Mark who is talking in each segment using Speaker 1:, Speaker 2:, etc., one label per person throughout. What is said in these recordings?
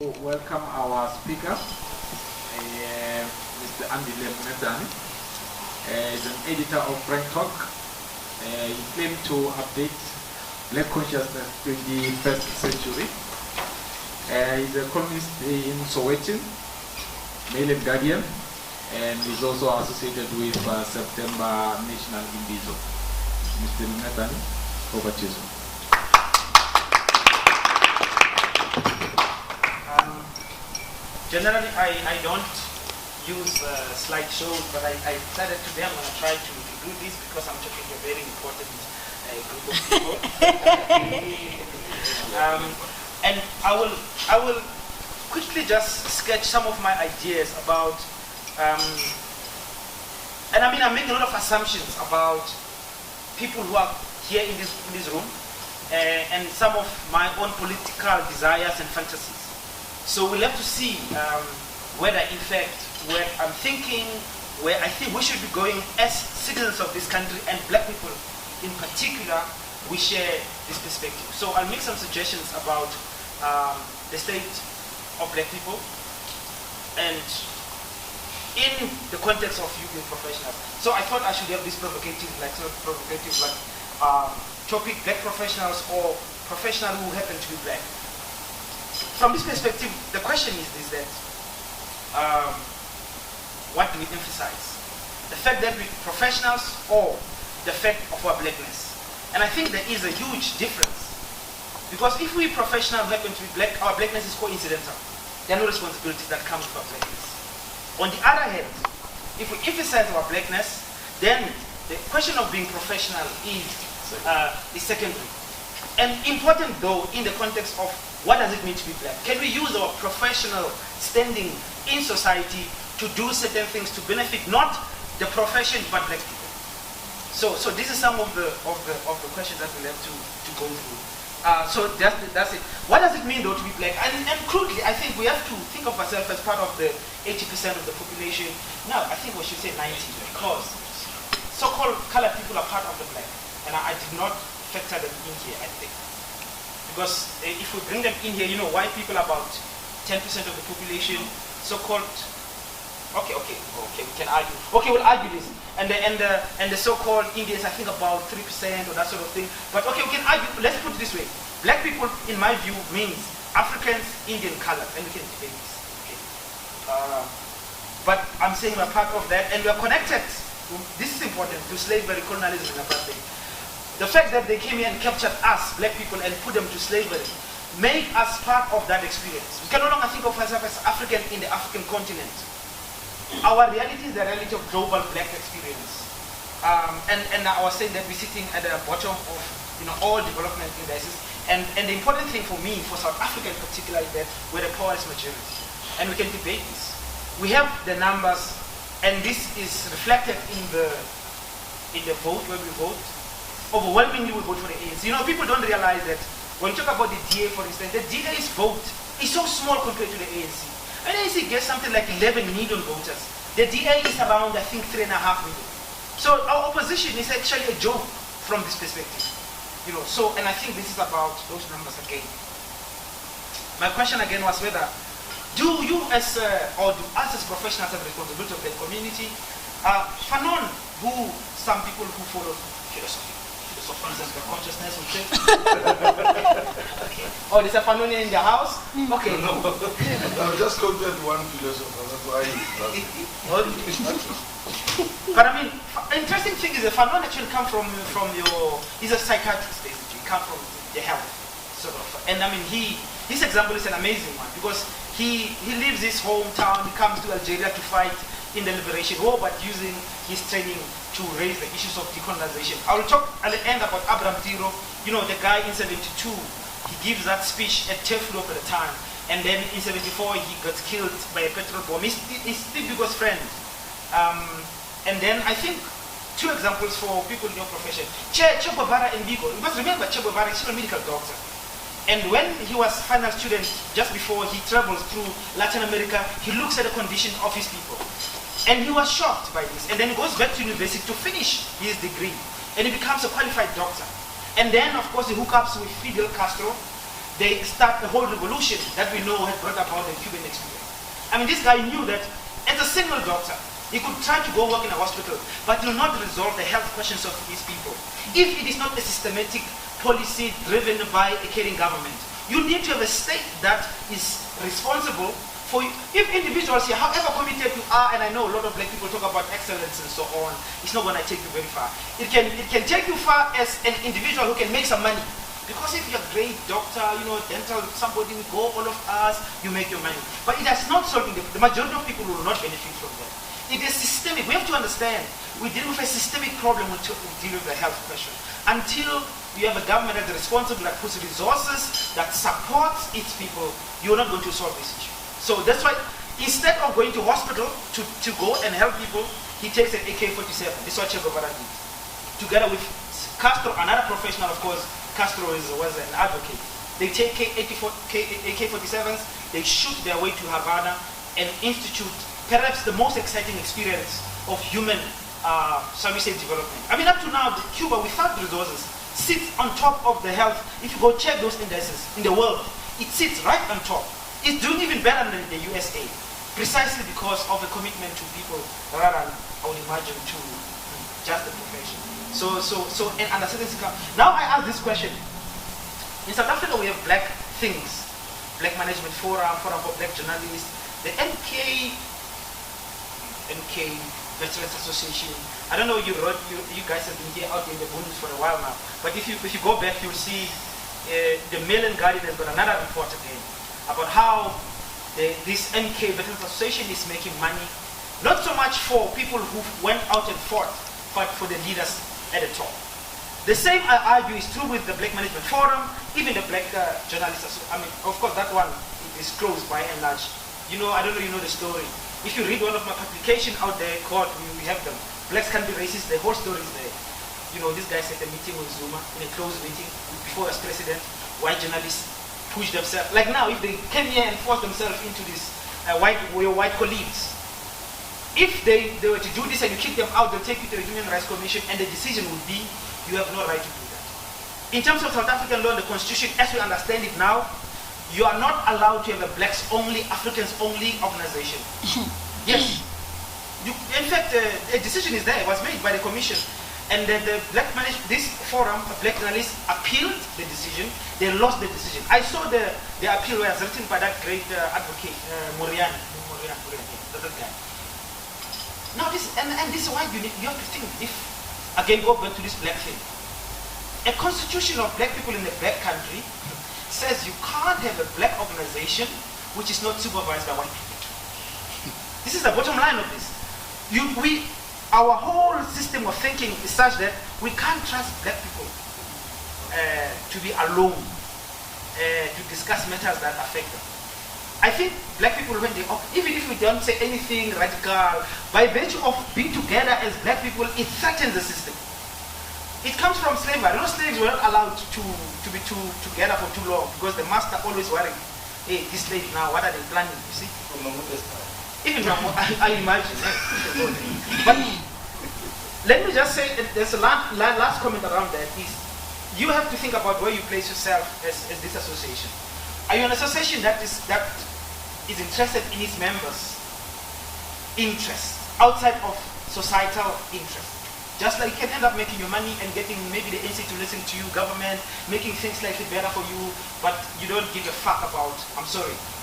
Speaker 1: Welcome our speaker, Mr. Andile Mngxitama. He's an editor of Frank Talk. He claimed to update Black consciousness in the 21st century. He's a columnist in Sowetan, Mail and Guardian, and he's also associated with September National Imbizo. Mr. Mngxitama, over to you.
Speaker 2: Generally, I don't use slideshows, but I decided today I'm going to try to do this because I'm talking to a very important group of people. And I will quickly just sketch some of my ideas about, and I mean I'm making a lot of assumptions about people who are here in this room, and some of my own political desires and fantasies. So we'll have to see whether, in fact, where I'm thinking, where I think we should be going as citizens of this country, and Black people in particular, we share this perspective. So I'll make some suggestions about the state of Black people, and in the context of you being professionals. So I thought I should have this provocative, topic: Black professionals or professionals who happen to be Black. From this perspective, the question is that what do we emphasize? The fact that we're professionals or the fact of our Blackness? And I think there is a huge difference. Because if we're professional, happen to be Black, our Blackness is coincidental. There are no responsibilities that come with our Blackness. On the other hand, if we emphasize our Blackness, then the question of being professional is secondary. And important though in the context of what does it mean to be Black? Can we use our professional standing in society to do certain things to benefit not the profession but Black people? So this is some of the questions that we'll have to go through. So that's it. What does it mean though to be Black? And crudely, I think we have to think of ourselves as part of the 80% of the population. No, I think we should say 90, because so-called colored people are part of the Black, and I did not factor them in here, I think. Because if we bring them in here, you know, white people are about 10% of the population, so-called, okay, we can argue. Okay, we'll argue this. And the so-called Indians, I think about 3% or that sort of thing. But okay, we can argue, let's put it this way. Black people, in my view, means Africans, Indian colors, and we can debate this. Okay. But I'm saying we're part of that, and we're connected, this is important, to slavery, colonialism, and apartheid. The fact that they came here and captured us, Black people, and put them to slavery, made us part of that experience. We can no longer think of ourselves as African in the African continent. Our reality is the reality of global Black experience. And I was saying that we're sitting at the bottom of all development indices. And the important thing for me, for South Africa in particular, is that we're the poorest majority. And we can debate this. We have the numbers, and this is reflected in the vote, where we vote. Overwhelmingly we vote for the ANC. You know, people don't realize that when you talk about the DA, for instance, the DA's vote is so small compared to the ANC. And the ANC gets something like 11 million voters. The DA is around, I think, 3.5 million. So our opposition is actually a joke from this perspective. You know, so, and I think this is about those numbers again. My question again was whether, do you as, or do us as professionals have responsibility of the community? Fanon, who some people who follow philosophy, of consciousness would say. Okay. Oh, there's a Fanonian in the house? Okay.
Speaker 3: No. I've just quoted one philosopher, that's why
Speaker 2: But I mean, interesting thing is that Fanon actually comes from he's a psychiatrist basically, he comes from the health, sort of. And I mean, his example is an amazing one, because he leaves his hometown, he comes to Algeria to fight in the liberation war, but using his training to raise the issues of decolonization. I will talk at the end about Abraham Tiro, you know, the guy in 72, he gives that speech at Teflo at the time, and then in 74 he gets killed by a petrol bomb. He's Steve Biko's friend. And then I think two examples for people in your profession. Che Guevara and Biko. You must remember Che Guevara is a medical doctor. And when he was final student, just before he travels through Latin America, he looks at the condition of his people. And he was shocked by this. And then he goes back to university to finish his degree. And he becomes a qualified doctor. And then, of course, he hookups with Fidel Castro. they start a whole revolution that we know has brought about the Cuban experience. I mean, this guy knew that as a single doctor, he could try to go work in a hospital, but will not resolve the health questions of his people. If it is not a systematic policy driven by a caring government, you need to have a state that is responsible for you. If individuals here, however committed you are, and I know a lot of black people talk about excellence and so on, it's not going to take you very far. It can take you far as an individual who can make some money. Because if you're a great doctor, dental, somebody will go, all of us, you make your money. But it has not solved the majority of people will not benefit from that. It is systemic. We have to understand, we deal with a systemic problem when we deal with the health question. Until you have a government that is responsible, that puts resources, that supports its people, you're not going to solve this issue. So that's why, instead of going to hospital to go and help people, he takes an AK-47. This is what Che Guevara did. Together with Castro, another professional, of course. Castro was an advocate. They take AK-47s, they shoot their way to Havana and institute perhaps the most exciting experience of human, shall we say, development. I mean, up to now, Cuba, without resources, sits on top of the health. If you go check those indices in the world, it sits right on top. It's doing even better than the USA, precisely because of a commitment to people rather than, I would imagine, to just the profession. And under certain circumstances. Now I ask this question. In South Africa we have black things, Black Management Forum, Forum for Black Journalists, the MK Veterans Association. I don't know, you guys have been here out in the boonies for a while now, but if you go back, you'll see the Mail and Guardian has got another report again about how this MK Veterans Association is making money, not so much for people who went out and fought, but for the leaders at the top. The same, I argue, is true with the Black Management Forum, even the Black Journalists. I mean, of course, that one is closed by and large. I don't know, you know the story. If you read one of my publications out there called, we have them, Blacks Can Be Racist, the whole story is there. This guy said a meeting with Zuma, in a closed meeting, before as president, white journalists push themselves. Like now, if they came here and forced themselves into this, your white colleagues, if they were to do this and you kick them out, they'll take you to the Human Rights Commission, and the decision would be, you have no right to do that. In terms of South African law and the Constitution, as we understand it now, you are not allowed to have a blacks only, Africans only organization. Yes. In fact, a decision is there. It was made by the Commission. And this forum, Black journalists, appealed the decision. They lost the decision. I saw the appeal was written by that great advocate, Morian, that guy. Now this is why you have to think, if again go back to this black thing. A constitution of black people in a black country says you can't have a black organization which is not supervised by white people. This is the bottom line of this. Our whole system of thinking is such that we can't trust black people to be alone to discuss matters that affect them. I think black people, when even if we don't say anything radical, by virtue of being together as black people, it threatens the system. It comes from slavery. Slaves were not allowed to be together for too long because the master always worried, hey, this slave now, what are they planning? You see? Even now, I imagine. But let me just say, there's a last comment around that is, you have to think about where you place yourself as this association. Are you an association that is interested in its members' interests outside of societal interests? Just like you can end up making your money and getting maybe the ANC to listen to you, government, making things slightly better for you, but you don't give a fuck about,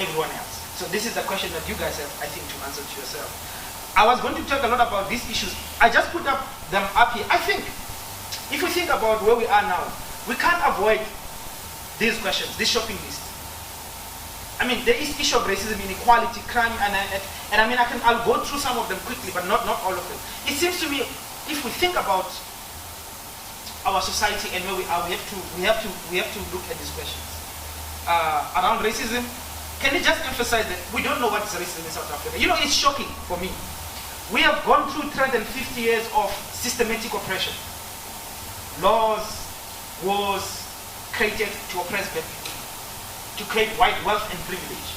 Speaker 2: everyone else. So this is the question that you guys have, I think, to answer to yourself. I was going to talk a lot about these issues. I just put them up here. I think, if we think about where we are now, we can't avoid these questions, this shopping list. I mean, there is issue of racism, inequality, crime, and I'll go through some of them quickly, but not all of them. It seems to me, if we think about our society and where we are, we have to look at these questions. Around racism, can you just emphasize that we don't know what is racism in South Africa? It's shocking for me. We have gone through 350 years of systematic oppression. Laws, wars created to oppress black people, to create white wealth and privilege.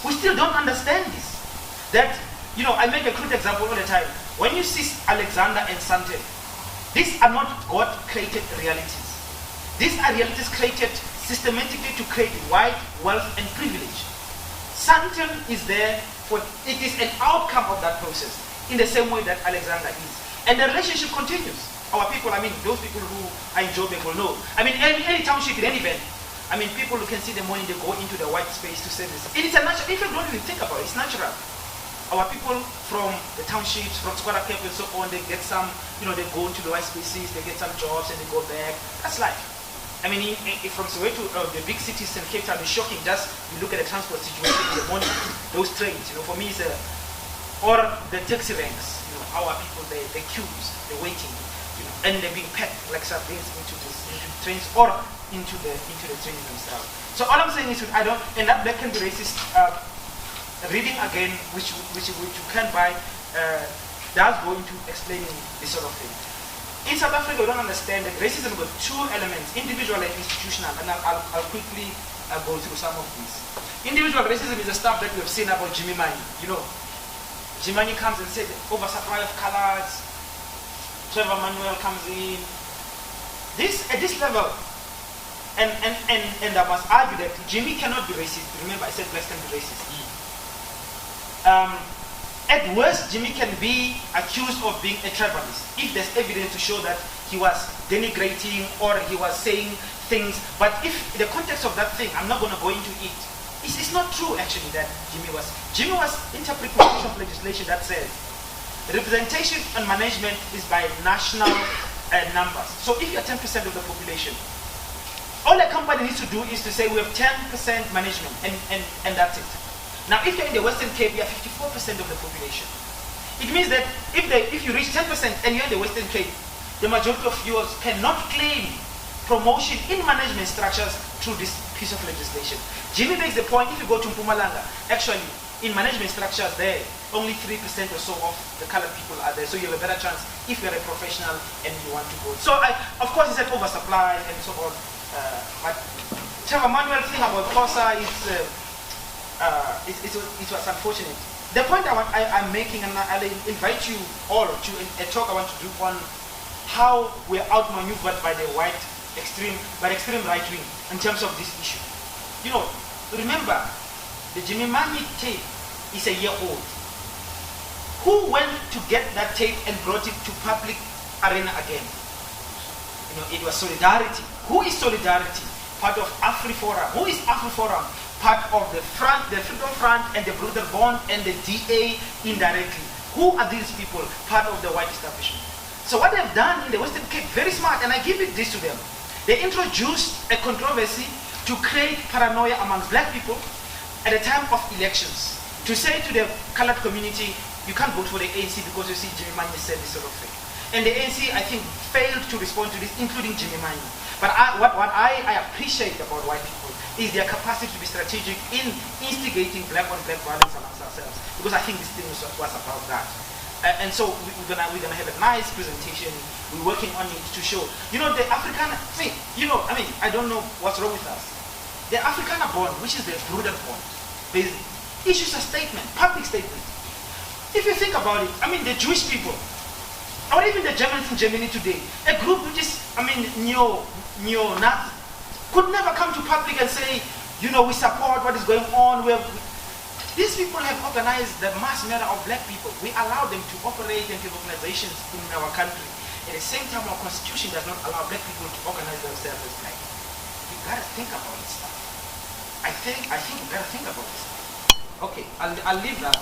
Speaker 2: We still don't understand this. That, I make a crude example all the time. When you see Alexander and Sante, these are not God-created realities. These are realities created systematically to create white wealth and privilege. Santon is there for, it is an outcome of that process, in the same way that Alexander is. And the relationship continues. Our people, I mean, those people who are in Joburg will know. I mean, any township, in any event, I mean, people who can see the money, they go into the white space to service. It is a natural, if you don't even think about it, it's natural. Our people from the townships, from Squatter Cape and so on, they get some, you know, they go into the white spaces, they get some jobs and they go back. That's life. I mean, from Soweto, the big cities in Cape Town, it's shocking. Just you look at the transport situation in the morning, those trains, you know, for me, it's or the taxi ranks, you know, our people, the queues, the waiting, you know, and they're being packed like sardines into the trains or into the trains themselves. So all I'm saying is, I don't, and that Black Can Be Racist reading again, which you can buy, does go into explaining this sort of thing. In South Africa, we don't understand that racism has got two elements, individual and institutional, and I'll quickly go through some of these. Individual racism is the stuff that we have seen about Jimmy Mani. You know, Jimmy Mani comes and says, oversupply of colors, Trevor Manuel comes in. At this level, and I must argue that Jimmy cannot be racist. Remember, I said blacks can be racist. At worst, Jimmy can be accused of being a tribalist if there's evidence to show that he was denigrating or he was saying things. But if the context of that thing, I'm not going to go into it. It's not true actually that Jimmy was interpreting a piece of legislation that says representation and management is by national numbers. So if you're 10% of the population, all a company needs to do is to say we have 10% management and that's it. Now, if you're in the Western Cape, you are 54% of the population. It means that if you reach 10% and you're in the Western Cape, the majority of yours cannot claim promotion in management structures through this piece of legislation. Jimmy makes the point, if you go to Mpumalanga, actually, in management structures there, only 3% or so of the colored people are there. So you have a better chance if you're a professional and you want to go. So, of course, it's an oversupply and so on. But Trevor Manuel thing about COSA is... it was unfortunate. The point I'm making, and I'll invite you all to a talk I want to do on how we're outmaneuvered by the extreme right wing in terms of this issue. You know, remember, the Jimmy Mani tape is a year old. Who went to get that tape and brought it to public arena again? You know, it was Solidarity. Who is Solidarity? Part of AfriForum. Who is AfriForum? Part of the Freedom Front and the Broederbond and the DA indirectly. Who are these people? Part of the white establishment. So what they've done in the Western Cape, very smart, and I give it this to them. They introduced a controversy to create paranoia among black people at the time of elections. To say to the colored community, you can't vote for the ANC because you see Jimmy Mani said this sort of thing. And the ANC, I think, failed to respond to this, including Jimmy Mani. But what I appreciate about white people is their capacity to be strategic in instigating black-on-black violence amongst ourselves. Because I think this thing was about that. And so we're gonna have a nice presentation. We're working on it to show, you know, the Afrikaner thing. You know, I mean, I don't know what's wrong with us. The Afrikaner bond, which is the Broederbond, basically, issues a statement, public statement. If you think about it, I mean, the Jewish people, or even the Germans in Germany today, a group which is, I mean, neo-Nazi, could never come to public and say, you know, we support what is going on. These people have organized the mass murder of black people. We allow them to operate and have organizations in our country. At the same time, our constitution does not allow black people to organize themselves as black. You gotta think about this stuff. I think you gotta think about this stuff. Okay, I'll leave that.